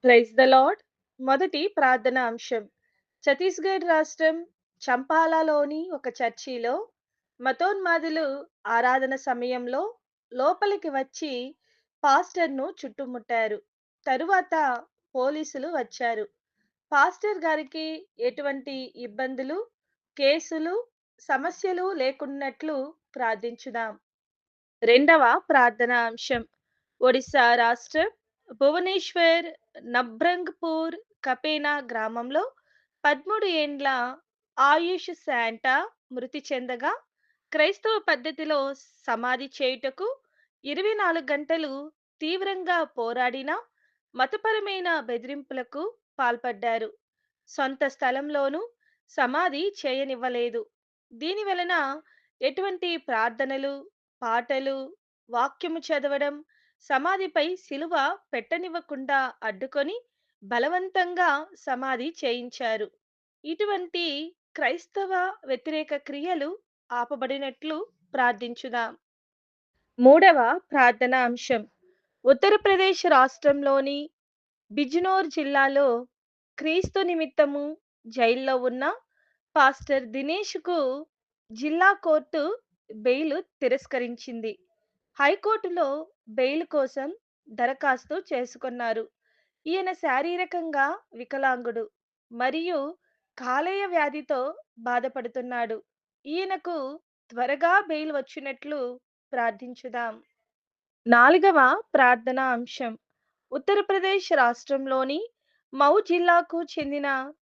Praise the lord. మొదటి ప్రార్థన అంశం. ఛత్తీస్‌గఢ్ రాష్ట్రం చంపాలాలోని ఒక చర్చిలో మతోన్మాదులు ఆరాధన సమయంలో లోపలికి వచ్చి పాస్టర్‌ను చుట్టుముట్టారు. తరువాత పోలీసులు వచ్చారు. పాస్టర్ గారికి ఎటువంటి ఇబ్బందులు, కేసులు, సమస్యలు లేకున్నట్లు ప్రార్థించుదాం. రెండవ ప్రార్థనా అంశం. ఒడిశా రాష్ట్రం భువనేశ్వర్ నబ్రంగ్‌పూర్ కపేనా గ్రామంలో 13 ఏండ్ల ఆయుష్ శాంటా మృతి చెందగా, క్రైస్తవ పద్ధతిలో సమాధి చేయుటకు 24 గంటలు తీవ్రంగా పోరాడిన మతపరమైన బెదిరింపులకు పాల్పడ్డారు. సొంత స్థలంలోనూ సమాధి చేయనివ్వలేదు. దీని వలన ఎటువంటి ప్రార్థనలు, పాటలు, వాక్యము చదవడం, సమాధిపై శిలువ పెట్టనివ్వకుండా అడ్డుకొని బలవంతంగా సమాధి చేయించారు. ఇటువంటి క్రైస్తవ వ్యతిరేక క్రియలు ఆపబడినట్లు ప్రార్థించుదాం. మూడవ ప్రార్థనా అంశం. ఉత్తరప్రదేశ్ రాష్ట్రంలోని బిజ్నోర్ జిల్లాలో క్రీస్తు నిమిత్తము జైల్లో ఉన్న పాస్టర్ దినేష్‌కు జిల్లా కోర్టు బెయిల్ తిరస్కరించింది. హైకోర్టులో బెయిల్ కోసం దరఖాస్తు చేసుకున్నారు. ఈయన శారీరకంగా వికలాంగుడు మరియు కాలేయ వ్యాధితో బాధపడుతున్నాడు. ఈయనకు త్వరగా బెయిల్ వచ్చినట్లు ప్రార్థించుదాం. నాలుగవ ప్రార్థనా అంశం. ఉత్తరప్రదేశ్ రాష్ట్రంలోని మౌ జిల్లాకు చెందిన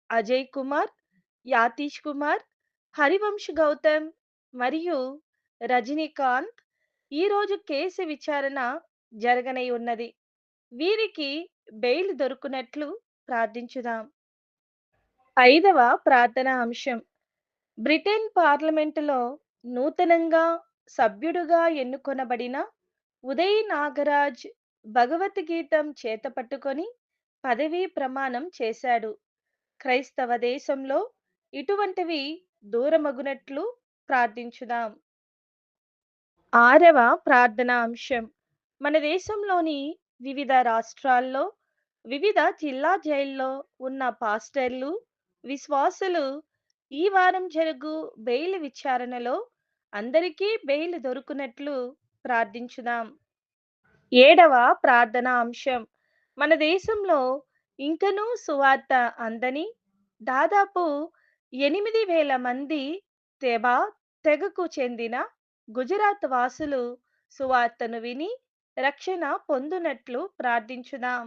అజయ్ కుమార్, యాతీష్ కుమార్, హరివంశ్ గౌతమ్ మరియు రజనీకాంత్ ఈరోజు కేసు విచారణ జరగనై ఉన్నది. వీరికి బెయిల్ దొరుకునట్లు ప్రార్థించుదాం. ఐదవ ప్రార్థనా అంశం. బ్రిటన్ పార్లమెంటులో నూతనంగా సభ్యుడుగా ఎన్నుకొనబడిన ఉదయ్ నాగరాజ్ భగవద్గీతం చేతపట్టుకొని పదవీ ప్రమాణం చేశాడు. క్రైస్తవ దేశంలో ఇటువంటివి దూరమగునట్లు ప్రార్థించుదాం. ఆరవ ప్రార్థనా అంశం. మన దేశంలోని వివిధ రాష్ట్రాల్లో, వివిధ జిల్లా జైల్లో ఉన్న పాస్టర్లు, విశ్వాసులు ఈ వారం జరుగు బెయిల్ విచారణలో అందరికీ బెయిల్ దొరుకునట్లు ప్రార్థించుదాం. ఏడవ ప్రార్థనా అంశం. మన దేశంలో ఇంకనూ సువార్త అందని దాదాపు 8,000 మంది తెబా తెగకు చెందిన గుజరాత్ వాసులు సువార్తను విని రక్షణ పొందునట్లు ప్రార్థించుదాం.